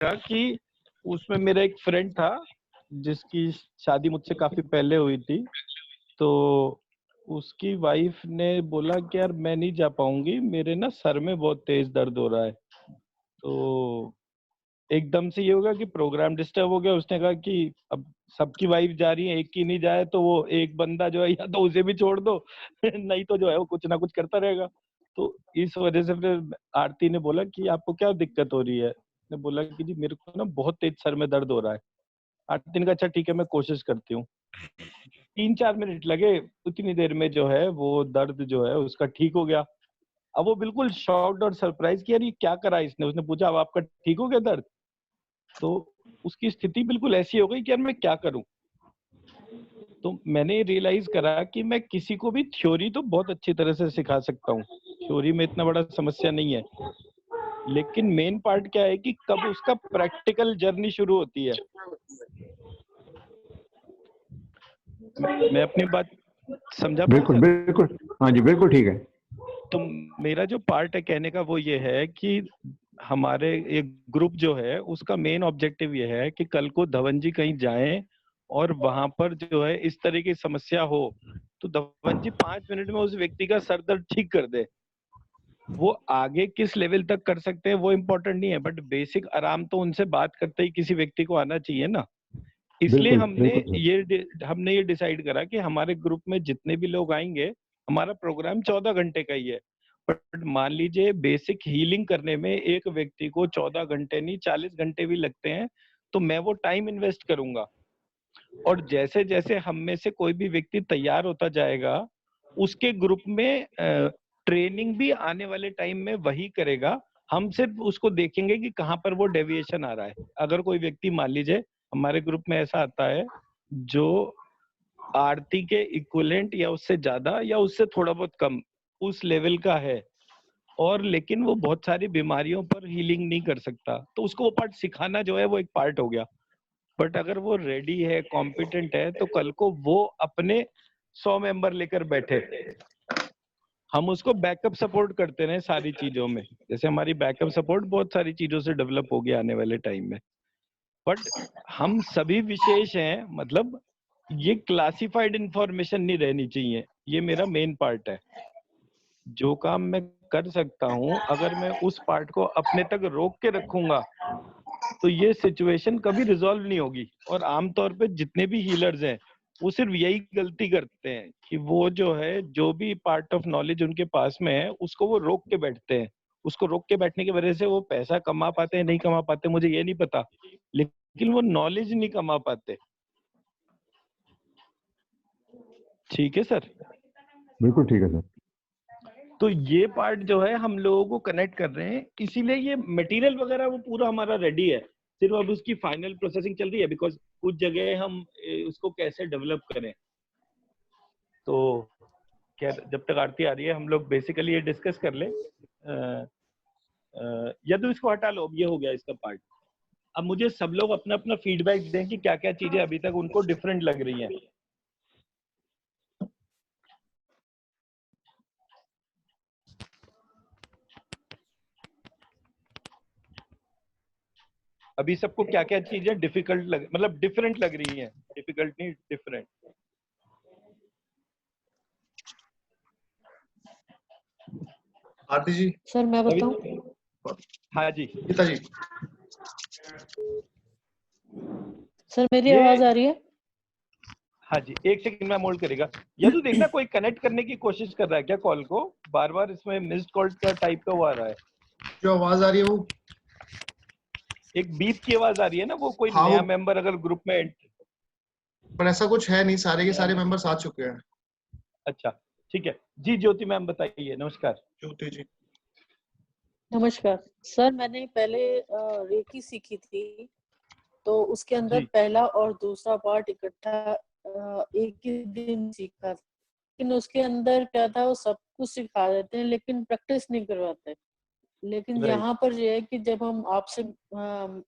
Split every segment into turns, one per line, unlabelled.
कि उसमें मेरा एक फ्रेंड था जिसकी शादी मुझसे काफी पहले हुई थी, तो उसकी वाइफ ने बोला कि यार मैं नहीं जा पाऊंगी, मेरे ना सर में बहुत तेज दर्द हो रहा है। तो एकदम से ये होगा कि प्रोग्राम डिस्टर्ब हो गया। उसने कहा कि अब सबकी वाइफ जा रही है, एक की नहीं जाए तो वो एक बंदा जो है या तो उसे भी छोड़ दो नहीं तो जो है वो कुछ ना कुछ करता रहेगा। तो इस वजह से फिर आरती ने बोला कि आपको क्या दिक्कत हो रही है। ने बोला कि जी मेरे को ना बहुत तेज सर में दर्द हो रहा है। आरती ने कहा अच्छा ठीक है मैं कोशिश करती हूँ। 3-4 मिनट लगे, उतनी देर में जो है वो दर्द जो है उसका ठीक हो गया। अब वो बिल्कुल शॉक्ड और सरप्राइज कि यार ये क्या करा इसने। उसने पूछा अब आपका ठीक हो गया दर्द? तो उसकी स्थिति बिल्कुल ऐसी हो गई कि यार मैं क्या करूं। तो मैंने रियलाइज करा कि मैं किसी को भी थ्योरी तो बहुत अच्छी तरह से सिखा सकता हूँ, थ्योरी में इतना बड़ा समस्या नहीं है, लेकिन मेन पार्ट क्या है कि कब उसका प्रैक्टिकल जर्नी शुरू होती है। मैं अपनी बात समझा पाया
बिल्कुल
सर?
बिल्कुल, हाँ जी बिल्कुल ठीक है।
तो मेरा जो पार्ट है कहने का वो ये है कि हमारे एक ग्रुप जो है उसका मेन ऑब्जेक्टिव ये है कि कल को धवन जी कहीं जाएं और वहां पर जो है इस तरह की समस्या हो तो धवन जी 5 मिनट में उस व्यक्ति का सर दर्द ठीक कर दे। वो आगे किस लेवल तक कर सकते हैं वो इम्पोर्टेंट नहीं है, बट बेसिक आराम तो उनसे बात करते ही किसी व्यक्ति को आना चाहिए ना। इसलिए
बिल्कुल बिल्कुल सर।
हमने ये डिसाइड करा कि हमारे ग्रुप में जितने भी लोग आएंगे, हमारा प्रोग्राम 14 घंटे का ही है। बट मान लीजिए बेसिक हीलिंग करने में एक व्यक्ति को 14 घंटे नहीं 40 घंटे भी लगते हैं, तो मैं वो टाइम इन्वेस्ट करूंगा। और जैसे जैसे हम में से कोई भी व्यक्ति तैयार होता जाएगा, उसके ग्रुप में ट्रेनिंग भी आने वाले टाइम में वही करेगा। हम सिर्फ उसको देखेंगे कि कहाँ पर वो डेविएशन आ रहा है। अगर कोई व्यक्ति मान लीजिए हमारे ग्रुप में ऐसा आता है जो आरती के इक्विवेलेंट या उससे ज्यादा या उससे थोड़ा बहुत कम उस लेवल का है, और लेकिन वो बहुत सारी बीमारियों पर हीलिंग नहीं कर सकता, तो उसको वो पार्ट सिखाना जो है वो एक पार्ट हो गया। बट अगर वो रेडी है, कॉम्पिटेंट है, तो कल को वो अपने 100 मेंबर लेकर बैठे, हम उसको बैकअप सपोर्ट करते रहे सारी चीजों में। जैसे हमारी बैकअप सपोर्ट बहुत सारी चीजों से डेवलप हो गया आने वाले टाइम में। बट हम सभी विशेष हैं, मतलब ये क्लासिफाइड इंफॉर्मेशन नहीं रहनी चाहिए। ये मेरा मेन पार्ट है। जो काम मैं कर सकता हूँ अगर मैं उस पार्ट को अपने तक रोक के रखूंगा तो ये सिचुएशन कभी रिजॉल्व नहीं होगी। और आमतौर पे जितने भी हीलर्स हैं वो सिर्फ यही गलती करते हैं कि वो जो है जो भी पार्ट ऑफ नॉलेज उनके पास में है उसको वो रोक के बैठते हैं। उसको रोक के बैठने की वजह से वो पैसा कमा पाते हैं नहीं कमा पाते मुझे ये नहीं पता, लेकिन वो नॉलेज नहीं कमा पाते। ठीक है सर?
बिल्कुल ठीक है सर।
तो ये पार्ट जो है हम लोगों को कनेक्ट कर रहे हैं, इसीलिए ये मटेरियल वगैरह वो पूरा हमारा रेडी है। सिर्फ अब उसकी फाइनल प्रोसेसिंग चल रही है, बिकॉज कुछ जगह हम उसको कैसे डेवलप करें। तो क्या जब तक आरती आ रही है हम लोग बेसिकली ये डिस्कस कर ले। या तो इसको हटा लो, अब ये हो गया इसका पार्ट। अब मुझे सब लोग अपना अपना फीडबैक दें कि क्या क्या चीजें अभी तक उनको डिफरेंट लग रही हैं। अभी सबको क्या क्या चीजें डिफिकल्ट लग मतलब डिफरेंट लग रही हैं, डिफिकल्ट नहीं डिफरेंट।
आरती जी।
सर मैं बताऊं?
हाँ जी
गीता जी।
सर मेरी
ये
आवाज आ रही है?
हाँ जी, एक सेकंड में मोल्ड करेगा। या तो देखना कोई कनेक्ट करने की कोशिश कर रहा है क्या कॉल को, बार बार इसमें मिस्ड कॉल का टाइप का वो आ रहा है।
जो आवाज आ रही है वो
एक बीप की आवाज आ रही है ना, वो कोई
हाँ
नया
वो,
मेंबर अगर ग्रुप में
पर ऐसा कुछ है नहीं, सारे के सारे मेंबर्स आ चुके हैं।
अच्छा ठीक है जी। ज्योति मैम बताइए। नमस्कार
ज्योति जी।
नमस्कार सर, मैंने पहले रेकी सीखी थी, तो उसके अंदर
जी
पहला और दूसरा पार्ट इकट्ठा एक ही दिन सीखा था। लेकिन उसके अंदर क्या था, वो सब कुछ सिखा देते हैं लेकिन प्रैक्टिस नहीं करवाते। लेकिन
राइट
यहाँ पर ये है कि जब हम आपसे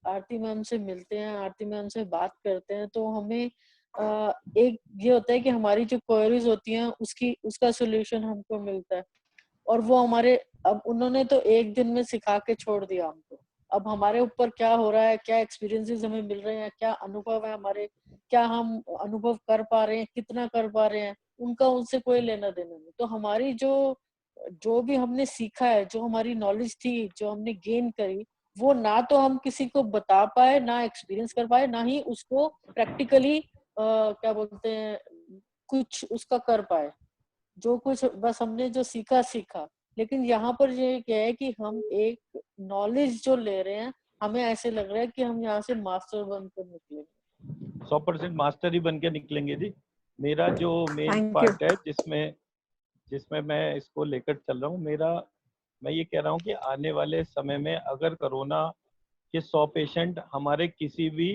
आरती मैम से मिलते हैं, आरती मैम से बात करते हैं, तो हमें एक ये होता है कि हमारी जो क्वेरीज होती हैं उसका सोल्यूशन हमको मिलता है। और वो हमारे, अब उन्होंने तो एक दिन में सिखा के छोड़ दिया हमको। अब हमारे ऊपर क्या हो रहा है, क्या एक्सपीरियंसेस हमें मिल रहे हैं, क्या अनुभव है हमारे, क्या हम अनुभव कर पा रहे हैं, कितना कर पा रहे हैं, उनका उनसे कोई लेना देना नहीं। तो हमारी जो भी हमने सीखा है, जो हमारी नॉलेज थी, जो हमने गेन करी, वो ना तो हम किसी को बता पाए, ना एक्सपीरियंस कर पाए, ना ही उसको प्रैक्टिकली क्या बोलते हैं कुछ उसका कर पाए। जो कुछ बस हमने जो सीखा। लेकिन यहाँ पर ये क्या है कि हम एक नॉलेज जो ले रहे हैं, हमें ऐसे लग रहा है कि हम यहाँ से मास्टर बनकर निकलेंगे।
100% मास्टर ही बन के निकलेंगे जी। मेरा जो मेन
थैंक यू।
पार्ट है जिसमें मैं इसको लेकर चल रहा हूँ, मैं ये कह रहा हूँ कि आने वाले समय में अगर कोरोना के 100 पेशेंट हमारे किसी भी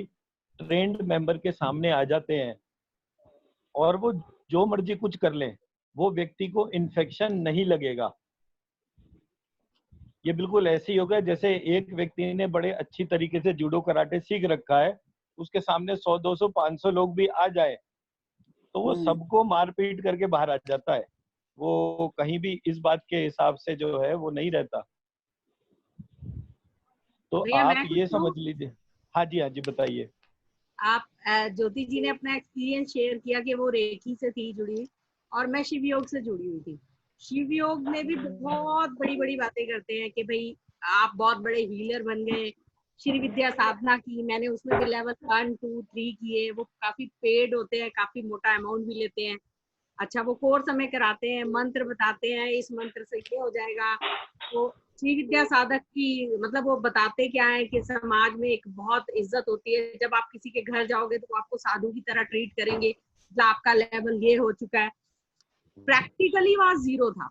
ट्रेंड मेंबर के सामने आ जाते हैं और वो जो मर्जी कुछ कर लें, वो व्यक्ति को इन्फेक्शन नहीं लगेगा। ये बिल्कुल ऐसे ही होगा जैसे एक व्यक्ति ने बड़े अच्छी तरीके से जूडो कराटे सीख रखा है, उसके सामने 100, 200, 500 लोग भी आ जाए तो वो सबको मार पीट करके बाहर आ जाता है। वो कहीं भी इस बात के हिसाब से जो है वो नहीं रहता। तो
भैया
आप
मैं
ये
कुछ
समझ लीजिए। हाँ जी बताइए।
आप ज्योति जी ने अपना एक्सपीरियंस शेयर किया कि वो रेखी से थी जुड़ी और मैं शिव योग से जुड़ी हुई थी। शिव योग में भी बहुत बड़ी बड़ी बातें करते हैं कि भाई आप बहुत बड़े हीलर बन गए। श्री विद्या साधना की मैंने, उसमें भी लेवल 1, 2, 3 किए। वो काफी पेड होते हैं, काफी मोटा अमाउंट भी लेते हैं। अच्छा, वो कोर्स हमें कराते हैं, मंत्र बताते हैं, इस मंत्र से ये हो जाएगा। वो श्री विद्या साधक की मतलब वो बताते क्या है कि समाज में एक बहुत इज्जत होती है। जब आप किसी के घर जाओगे तो आपको साधु की तरह ट्रीट करेंगे, मतलब आपका लेवल ये हो चुका है। प्रैक्टिकली वहां 0 था।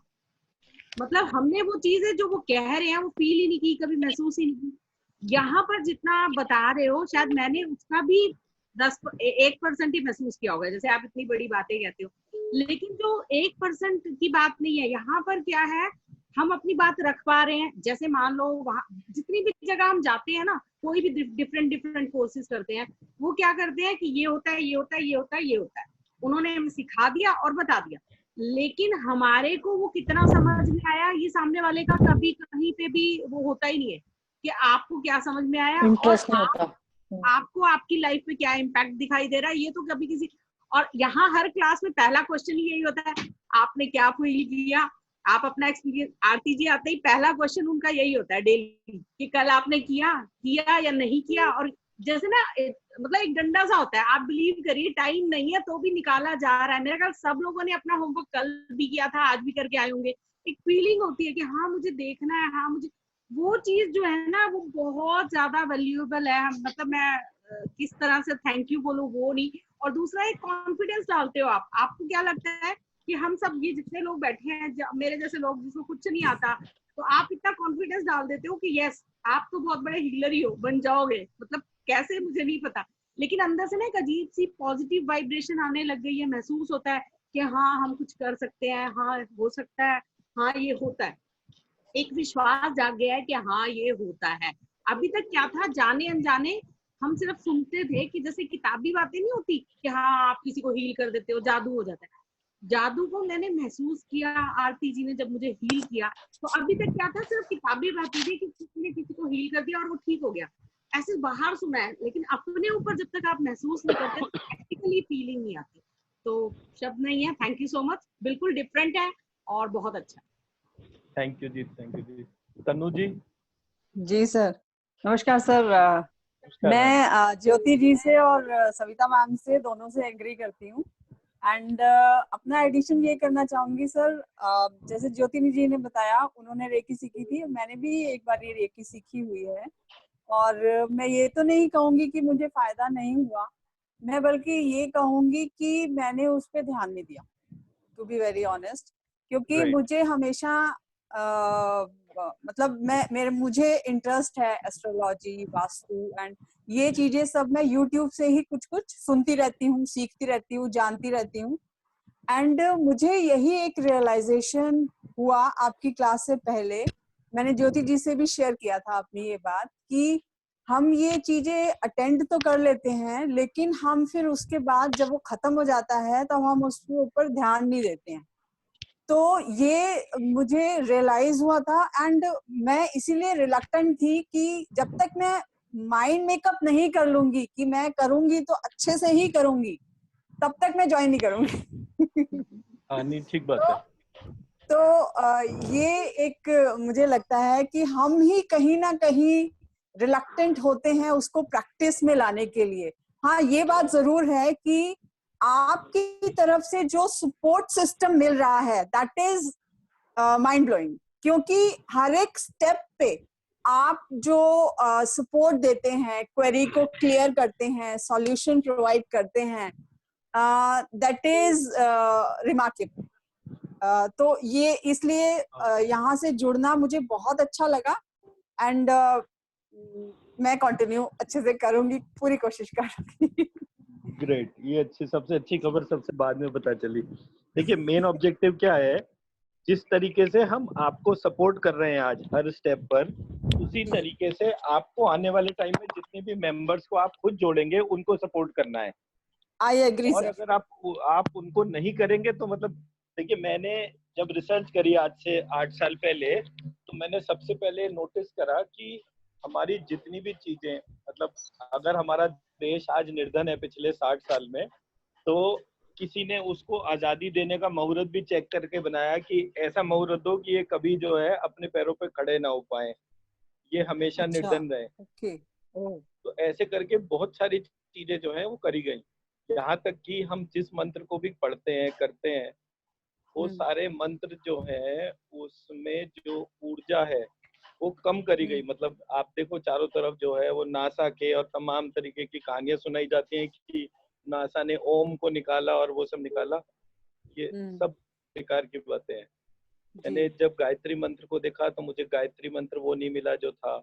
मतलब हमने वो चीजें जो वो कह रहे हैं वो फील ही नहीं की, कभी महसूस ही नहीं की। यहाँ पर जितना आप बता रहे हो शायद मैंने उसका भी 1% ही महसूस किया होगा, जैसे आप इतनी बड़ी बातें कहते हो। लेकिन जो 1% की बात नहीं है, यहाँ पर क्या है, हम अपनी बात रख पा रहे हैं। जैसे मान लो वहां जितनी भी जगह हम जाते हैं ना, कोई भी डिफरेंट कोर्सेज करते हैं, वो क्या करते हैं कि ये होता है, ये होता है, ये होता है, ये होता है। उन्होंने हमें सिखा दिया और बता दिया, लेकिन हमारे को वो कितना समझ में आया ये सामने वाले का कभी कहीं पे भी वो होता ही नहीं है कि आपको क्या समझ में आया और
इंटरेस्ट नहीं होता।
आपको आपकी लाइफ में क्या इम्पैक्ट दिखाई दे रहा है, ये तो कभी किसी। और यहाँ हर क्लास में पहला क्वेश्चन ही यही होता है, आपने क्या फील किया, आप अपना एक्सपीरियंस। आरती जी आते ही पहला क्वेश्चन उनका यही होता है डेली कि कल आपने किया या नहीं किया। और जैसे ना मतलब एक डंडा सा होता है, आप बिलीव करिए टाइम नहीं है तो भी निकाला जा रहा है। मेरे ख्याल सब लोगों ने अपना होमवर्क कल भी किया था, आज भी करके आए होंगे। एक फीलिंग होती है कि हाँ मुझे देखना है, हाँ मुझे वो चीज जो है ना वो बहुत ज्यादा वैल्यूएबल है। मतलब मैं किस तरह से थैंक यू बोलूं वो नहीं। और दूसरा एक कॉन्फिडेंस डालते हो आप। आपको क्या लगता है कि हम सब ये जितने लोग बैठे हैं, मेरे जैसे लोग जिसको कुछ नहीं आता, तो आप इतना कॉन्फिडेंस डाल देते हो कि यस आप तो बहुत बड़े हीलर ही हो, बन जाओगे। मतलब कैसे मुझे नहीं पता, लेकिन अंदर से ना एक अजीब सी पॉजिटिव वाइब्रेशन आने लग गई है। महसूस होता है कि हाँ हम कुछ कर सकते हैं, हाँ हो सकता है, हाँ ये होता है। एक विश्वास जाग गया है कि हाँ ये होता है। अभी तक क्या था, जाने अनजाने हम सिर्फ सुनते थे कि जैसे किताबी बातें नहीं होती कि हाँ आप किसी को हील कर देते हो, जादू हो जाता है। जादू को मैंने महसूस किया आरती जी ने जब मुझे हील किया। तो अभी तक क्या था, सिर्फ किताबी बातें थी कि किसी ने किसी को हील कर दिया और वो ठीक हो गया, ऐसे बाहर सुना है। लेकिन अपने ऊपर जब तक आप महसूस नहीं करते तो प्रैक्टिकली फीलिंग नहीं आती। तो शब्द नहीं है। थैंक यू सो मच, बिल्कुल डिफरेंट है और बहुत अच्छा।
Thank you ji, thank you ji. Tanu ji.
जी सर, नमस्कार सर।
नमस्कार मैम।
मैं ज्योति जी से और सविता मैम से दोनों से एग्री करती हूँ। एंड अपना एडिशन ये करना चाहूंगी सर। जैसे ज्योति जी ने बताया उन्होंने रेकी सीखी थी, मैंने भी एक बार ये रेकी सीखी हुई है। और मैं ये तो नहीं कहूंगी कि मुझे फायदा नहीं हुआ, मैं बल्कि ये कहूंगी कि मैंने उस पर ध्यान नहीं दिया, टू बी वेरी ऑनेस्ट। क्योंकि मुझे हमेशा मतलब मुझे इंटरेस्ट है एस्ट्रोलॉजी, वास्तु एंड ये चीजें सब मैं यूट्यूब से ही कुछ कुछ सुनती रहती हूँ, सीखती रहती हूँ, जानती रहती हूँ। एंड मुझे यही एक रियलाइजेशन हुआ आपकी क्लास से पहले, मैंने ज्योति जी से भी शेयर किया था अपनी ये बात, कि हम ये चीजें अटेंड तो कर लेते हैं लेकिन हम फिर उसके बाद जब वो खत्म हो जाता है तो हम उसके ऊपर ध्यान नहीं देते हैं। तो ये मुझे रियलाइज हुआ था एंड मैं इसीलिए रिलक्टेंट थी कि जब तक मैं माइंड मेकअप नहीं कर लूंगी कि मैं करूंगी तो अच्छे से ही करूंगी, तब तक मैं ज्वाइन नहीं करूंगी।
हाँ नहीं, ठीक बात है।
तो ये एक मुझे लगता है कि हम ही कहीं ना कहीं रिलक्टेंट होते हैं उसको प्रैक्टिस में लाने के लिए। हाँ, ये बात जरूर है कि आपकी तरफ से जो सपोर्ट सिस्टम मिल रहा है दैट इज माइंड ब्लोइंग, क्योंकि हर एक स्टेप पे आप जो सपोर्ट देते हैं, क्वेरी को क्लियर करते हैं, सॉल्यूशन प्रोवाइड करते हैं, दैट इज रिमार्केबल। तो ये इसलिए यहाँ से जुड़ना मुझे बहुत अच्छा लगा एंड मैं कंटिन्यू अच्छे से करूंगी, पूरी कोशिश करूंगी।
ग्रेट, ये अच्छी, सबसे अच्छी खबर सबसे बाद में पता चली। देखिए मेन ऑब्जेक्टिव क्या है, जिस तरीके से हम आपको सपोर्ट कर रहे हैं आज हर स्टेप पर, उसी तरीके से आपको आने वाले टाइम में जितने भी मेंबर्स को आप खुद जोड़ेंगे उनको सपोर्ट करना है।
आई एग्री
और
सर।
अगर आप उनको नहीं करेंगे तो मतलब देखिए, मैंने जब रिसर्च करी आज से 8 साल पहले, तो मैंने सबसे पहले नोटिस करा कि हमारी जितनी भी चीजें, मतलब अगर हमारा देश आज निर्धन है पिछले 60 साल में, तो किसी ने उसको आजादी देने का मुहूर्त भी चेक करके बनाया कि ऐसा मुहूर्त हो कि ये कभी जो है अपने पैरों पे खड़े ना हो पाए, ये हमेशा
अच्छा,
निर्धन रहे।
ओके।
तो ऐसे करके बहुत सारी चीजें जो है वो करी गई। यहाँ तक कि हम जिस मंत्र को भी पढ़ते हैं करते हैं, वो सारे मंत्र जो है उसमें जो ऊर्जा है वो कम करी गई। मतलब आप देखो चारों तरफ जो है वो नासा के और तमाम तरीके की कहानियां सुनाई जाती हैं कि नासा ने ओम को निकाला और वो सब निकाला। ये सब बेकार की बातें हैं। मैंने जब गायत्री मंत्र को देखा तो मुझे गायत्री मंत्र वो नहीं मिला जो था।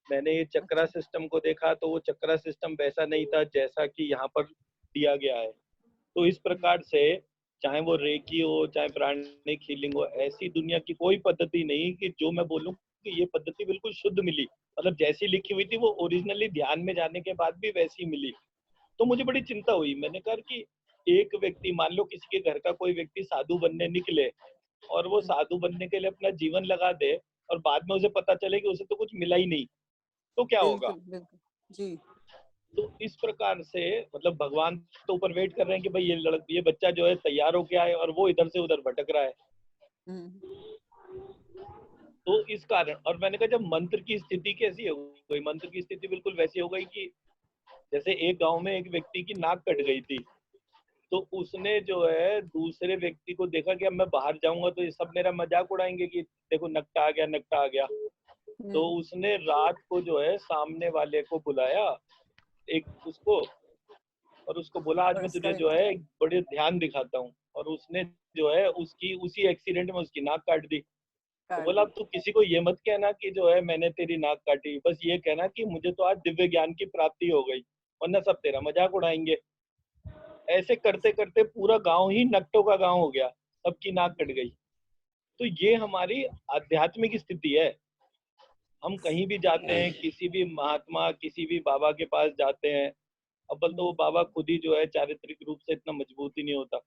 मैंने ये चक्रा सिस्टम को देखा तो वो चक्रा सिस्टम वैसा नहीं था जैसा कि यहाँ पर दिया गया है। तो इस प्रकार से चाहे वो रेकी हो, चाहे प्राणिक हीलिंग हो, ऐसी दुनिया की कोई पद्धति नहीं कि जो मैं बोलूं कि ये पद्धति बिल्कुल शुद्ध मिली। मतलब जैसी लिखी हुई थी वो ओरिजिनली ध्यान में जाने के बाद भी वैसी मिली। तो मुझे बड़ी चिंता हुई। मैंने कहा कि एक व्यक्ति, मान लो किसी के घर का कोई व्यक्ति साधु बनने निकले और वो साधु बनने के लिए अपना जीवन लगा दे और बाद में उसे पता चले कि उसे तो कुछ मिला ही नहीं, तो क्या होगा?
बिल्कुल बिल्कुल जी।
तो इस प्रकार से मतलब भगवान तो ऊपर वेट कर रहे हैं कि भाई ये बच्चा जो है तैयार होके आए, और वो इधर से उधर भटक रहा है। तो इस कारण, और मैंने कहा जब मंत्र की स्थिति कैसी हो गई, मंत्र की स्थिति बिल्कुल वैसी हो गई कि जैसे एक गांव में एक व्यक्ति की नाक कट गई थी, तो उसने जो है दूसरे व्यक्ति को देखा कि अब मैं बाहर जाऊंगा तो ये सब मेरा मजाक उड़ाएंगे कि देखो नकटा आ गया, नकटा आ गया। तो उसने रात को जो है सामने वाले को बुलाया, एक उसको, और उसको बोला आज मैं तुझे जो है बड़े ध्यान दिखाता हूँ। और उसने जो है उसकी उसी एक्सीडेंट में उसकी नाक काट दी। तो बोला अब तू किसी को ये मत कहना कि जो है मैंने तेरी नाक काटी, बस ये कहना कि मुझे तो आज दिव्य ज्ञान की प्राप्ति हो गई, वरना सब तेरा मजाक उड़ाएंगे। ऐसे करते करते पूरा गांव ही नकटों का गांव हो गया, सबकी नाक कट गई। तो ये हमारी आध्यात्मिक स्थिति है। हम कहीं भी जाते हैं, किसी भी महात्मा, किसी भी बाबा के पास जाते हैं, अव्वल तो वो बाबा खुद ही जो है चारित्रिक रूप से इतना मजबूत ही नहीं होता।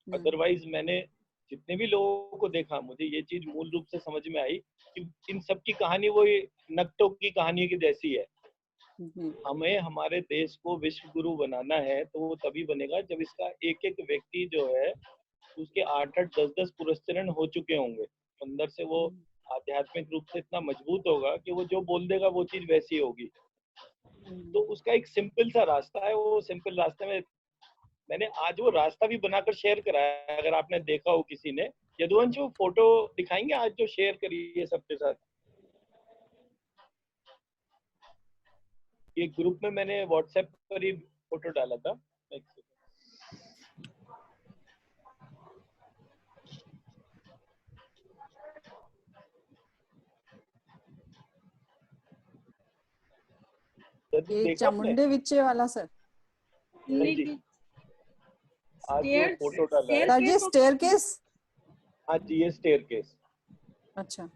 अदरवाइज मैंने जितने भी लोगों को देखा, मुझे ये चीज मूल रूप से समझ में आई कि इन सब की कहानी वो नकटों की कहानी की जैसी है। हमें हमारे देश को विश्व गुरु बनाना है तो वो तभी बनेगा जब इसका एक एक व्यक्ति जो है उसके 8-8, 10-10 पुरस्चरण हो चुके होंगे। अंदर से वो आध्यात्मिक रूप से इतना मजबूत होगा कि वो जो बोल देगा वो चीज वैसी होगी। तो उसका एक सिंपल सा रास्ता है, वो सिंपल रास्ते में मैंने आज वो रास्ता भी बनाकर शेयर करा है। अगर आपने देखा हो किसी ने, यदुवंश वो फोटो दिखाएंगे आज जो शेयर करी है सबके साथ, ये ग्रुप में मैंने व्हाट्सएप पर ही फोटो डाला था।
ये चामुंडे विच्चे वाला सर?
आज ये फोटो डाला है
सर जी, स्टेयरकेस?
हाँ जी, ये स्टेयरकेस।
अच्छा।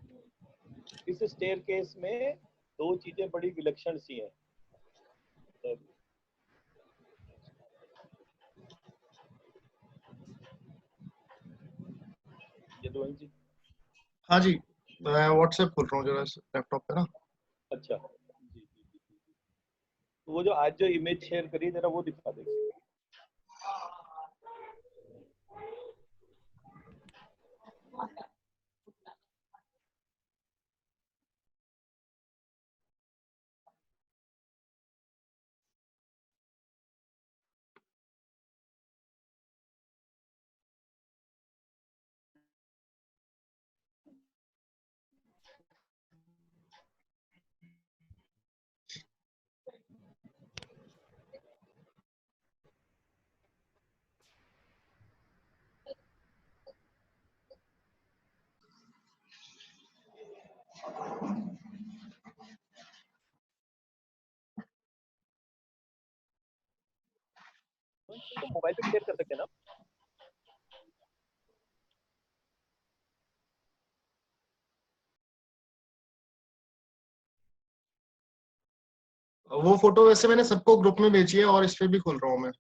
इस स्टेयरकेस में दो चीजें बड़ी विलक्षण सी हैं। सुवन जी?
हाँ जी, मैं व्हाट्सएप खोल रहा हूँ जरा लैपटॉप पे ना।
अच्छा जी। तो वो जो आज जो इमेज शेयर करी जरा वो दिखा दे। तो मोबाइल पे शेयर कर सकते हैं ना?
वो फोटो वैसे मैंने सबको ग्रुप में भेजी है और इस पे भी खोल रहा हूँ मैं।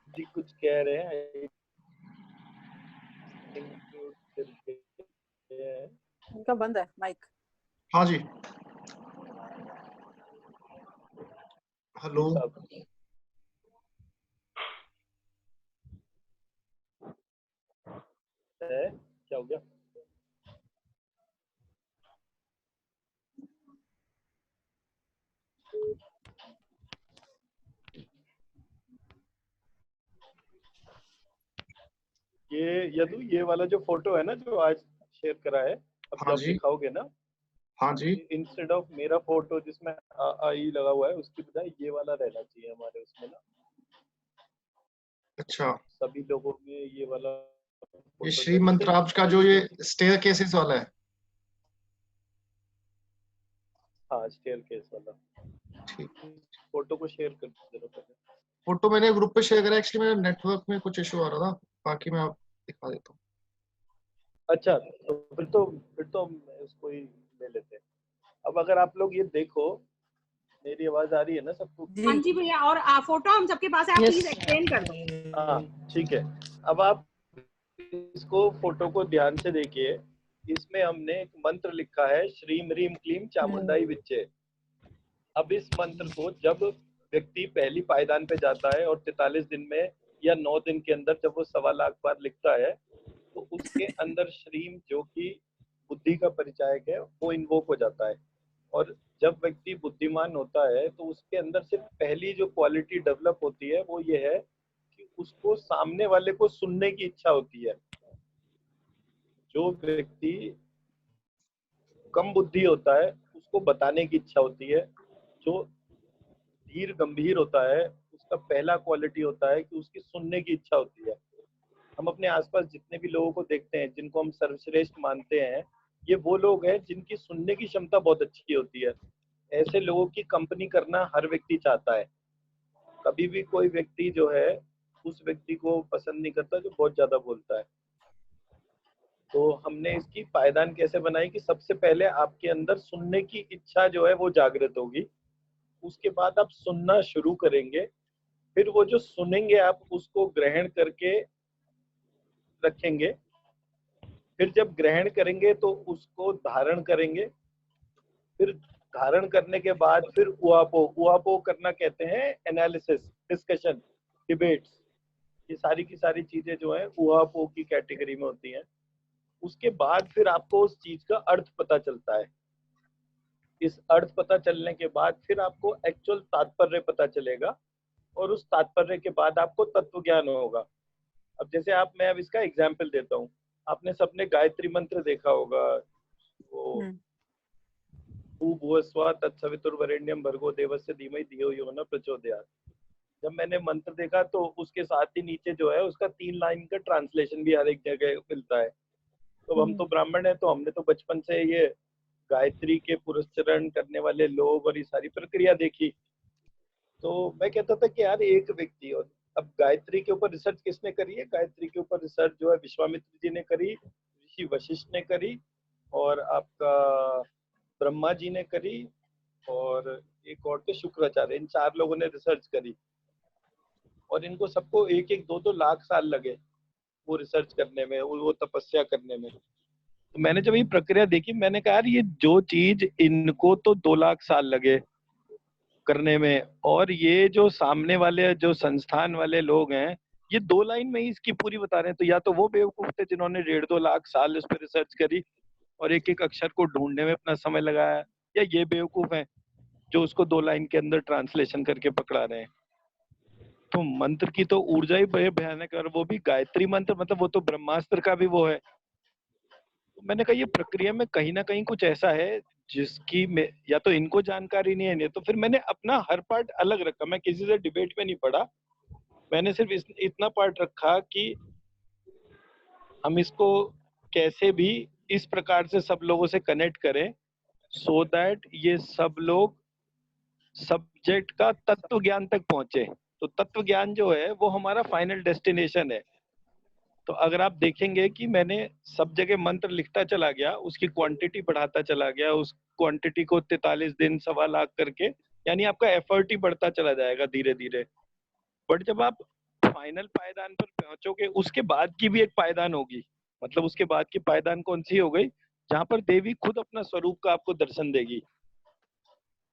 जी कुछ कह रहे हैं।
उनका बंद है माइक।
हाँ जी, हेलो।
है क्या हो गया? ये वाला जो फोटो है ना जो आज शेयर करा है, अब
हाँ
जब
जी,
दिखाओगे ना,
हाँ जी,
इंस्टेड ऑफ मेरा फोटो जिसमें आई लगा हुआ है उसकी बजाय ये वाला रहना चाहिए हमारे उसमें ना,
अच्छा।
सभी लोगों में ये वाला
ये
फोटो
श्री
जैसे
मंत्राब्ज का जो ये स्टेयर केसेस वाला है।
हाँ स्टेयर केस वाला
ठीक।
फोटो को शेयर कर दो पहले।
फोटो मैंने ग्रुप पे शेयर करा, एक्चुअली मेरे नेटवर्क में कुछ इशू आ रहा था, बाकी मैं आप दिखा देता हूँ।
अच्छा तो फिर तो हम इसको ही ले लेते हैं। अब अगर आप लोग ये देखो, मेरी आवाज आ रही है ना सबको?
हाँ
जी
जी भैया, और फोटो हम सबके पास है, आप
Yes.
प्लीज एक्सप्लेन कर दो।
हाँ ठीक है। अब आप इसको फोटो को ध्यान से देखिए, इसमें हमने एक मंत्र लिखा है श्रीम ह्रीम क्लीम चामुंडाई विच्चे। अब इस मंत्र को जब व्यक्ति पहली पायदान पे जाता है और 43 दिन में या 9 दिन के अंदर जब वो 1.25 लाख बार लिखता है, तो उसके अंदर श्रीम जो कि बुद्धि का परिचायक है वो इन्वोक हो जाता है। और जब व्यक्ति बुद्धिमान होता है तो उसके अंदर सिर्फ पहली जो क्वालिटी डेवलप होती है वो ये है कि उसको सामने वाले को सुनने की इच्छा होती है। जो व्यक्ति कम बुद्धि होता है उसको बताने की इच्छा होती है। जो धीर गंभीर होता है उसका पहला क्वालिटी होता है कि उसकी सुनने की इच्छा होती है। हम अपने आसपास जितने भी लोगों को देखते हैं जिनको हम सर्वश्रेष्ठ मानते हैं, ये वो लोग हैं जिनकी सुनने की क्षमता बहुत अच्छी होती है। ऐसे लोगों की कंपनी करना हर व्यक्ति चाहता है। कभी भी कोई व्यक्ति जो है उस व्यक्ति को पसंद नहीं करता जो बहुत ज्यादा बोलता है। तो हमने इसकी पायदान कैसे बनाई कि सबसे पहले आपके अंदर सुनने की इच्छा जो है वो जागृत होगी, उसके बाद आप सुनना शुरू करेंगे, फिर वो जो सुनेंगे आप उसको ग्रहण करके रखेंगे, फिर जब ग्रहण करेंगे तो उसको धारण करेंगे, फिर धारण करने के बाद फिर उहापो करना कहते हैं एनालिसिस, डिस्कशन, डिबेट्स। ये सारी की सारी चीजें जो है उहापो की कैटेगरी में होती हैं। उसके बाद फिर आपको उस चीज का अर्थ पता चलता है। इस अर्थ पता चलने के बाद फिर आपको एक्चुअल तात्पर्य पता चलेगा और उस तात्पर्य के बाद आपको तत्व ज्ञान होगा। अब जैसे मैं अब इसका एग्जाम्पल देता हूँ। आपने सबने गायत्री मंत्र देखा होगा, वो भूर्भुवस्सुवः तत्सवितुर्वरेण्यं भर्गो देवस्य धीमहि धियो यो न प्रचोदयात्। जब मैंने मंत्र देखा तो उसके साथ ही नीचे जो है उसका 3 लाइन का ट्रांसलेशन भी हर एक जगह मिलता है। तो हम तो ब्राह्मण है तो हमने तो बचपन से ये गायत्री के पुरस्चरण करने वाले लोग और ये सारी प्रक्रिया देखी। तो मैं कहता था कि यार एक व्यक्ति, और अब गायत्री के ऊपर रिसर्च किसने करी है? गायत्री के ऊपर रिसर्च जो है विश्वामित्र जी ने करी, ऋषि वशिष्ठ ने करी, और आपका ब्रह्मा जी ने करी, और एक और थे शुक्राचार्य। इन 4 लोगों ने रिसर्च करी, और इनको सबको 1-1, 2-2 लाख साल लगे वो रिसर्च करने में, वो तपस्या करने में। तो मैंने जब ये प्रक्रिया देखी, मैंने कहा यार ये जो चीज इनको तो 2 लाख साल लगे करने में, और ये जो सामने वाले जो संस्थान वाले लोग हैं ये 2 लाइन में ही इसकी पूरी बता रहे हैं, तो या तो वो बेवकूफ थे जिन्होंने 1.5-2 लाख साल इस पर रिसर्च करी और एक एक अक्षर को ढूंढने में अपना समय लगाया, या ये बेवकूफ हैं जो उसको 2 लाइन के अंदर ट्रांसलेशन करके पकड़ा रहे हैं। तो मंत्र की तो ऊर्जा ही भयानक है, और वो भी गायत्री मंत्र, मतलब वो तो ब्रह्मास्त्र का भी वो है। तो मैंने कहा ये प्रक्रिया में कहीं ना कहीं कुछ ऐसा है जिसकी या तो इनको जानकारी नहीं है, नहीं तो फिर मैंने अपना हर पार्ट अलग रखा। मैं किसी से डिबेट में नहीं पड़ा, मैंने सिर्फ इतना पार्ट रखा कि हम इसको कैसे भी इस प्रकार से सब लोगों से कनेक्ट करें सो दैट ये सब लोग सब्जेक्ट का तत्व ज्ञान तक पहुंचे। तो तत्व ज्ञान जो है वो हमारा फाइनल डेस्टिनेशन है। तो अगर आप देखेंगे कि मैंने सब जगह मंत्र लिखता चला गया, उसकी क्वांटिटी बढ़ाता चला गया, उस क्वांटिटी को 43 दिन 1.25 लाख करके, यानी आपका एफर्ट ही बढ़ता चला जाएगा धीरे धीरे। बट जब आप फाइनल पायदान पर पहुंचोगे, उसके बाद की भी एक पायदान होगी, मतलब उसके बाद की पायदान कौन सी हो गई, जहां पर देवी खुद अपना स्वरूप का आपको दर्शन देगी।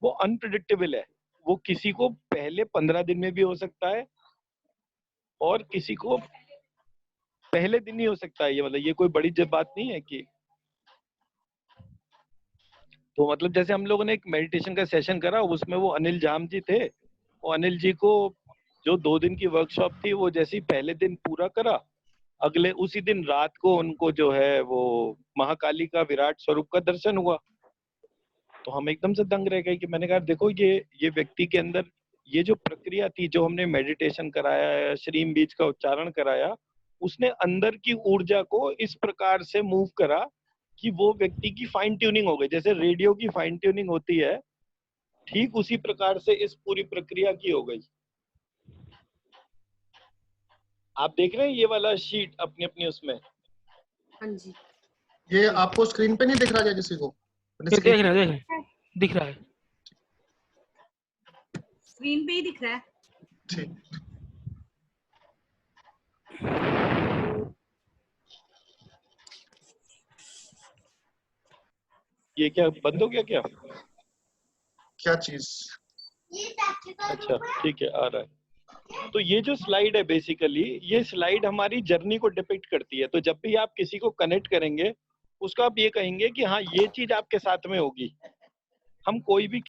वो अनप्रिडिक्टेबल है, वो किसी को पहले 15 दिन में भी हो सकता है और किसी को पहले दिन ही हो सकता है। ये मतलब ये कोई बड़ी बात नहीं है कि, तो मतलब जैसे हम लोगों ने एक मेडिटेशन का सेशन करा, उसमें वो अनिल जाम जी थे, वो अनिल जी को जो 2 दिन की वर्कशॉप थी वो जैसे ही पहले दिन पूरा करा, अगले उसी दिन रात को उनको जो है वो महाकाली का विराट स्वरूप का दर्शन हुआ। तो हम एकदम से दंग रह गए कि मैंने कहा देखो ये व्यक्ति के अंदर ये जो प्रक्रिया थी, जो हमने मेडिटेशन कराया, श्रीम बीज का उच्चारण कराया, उसने अंदर की ऊर्जा को इस प्रकार से मूव करा कि वो व्यक्ति की फाइन ट्यूनिंग हो गई। जैसे रेडियो की फाइन ट्यूनिंग होती है, ठीक उसी प्रकार से इस पूरी प्रक्रिया की हो गई। आप देख रहे हैं ये वाला शीट अपनी अपनी उसमें?
हाँ जी,
ये आपको स्क्रीन पे नहीं दिख रहा क्या किसी को?
देख रहे हैं, दिख रहा है,
स्क्रीन पे ही दिख रहा है।
ठीक,
ये क्या बंद हो गया क्या?
क्या चीज?
अच्छा ठीक है, आ रहा है। तो ये जो स्लाइड है बेसिकली, ये स्लाइड हमारी जर्नी को डिपिक्ट करती है। तो जब भी आप किसी को कनेक्ट करेंगे, उसको आप ये कहेंगे कि हाँ ये चीज आपके साथ में होगी। हम कोई भी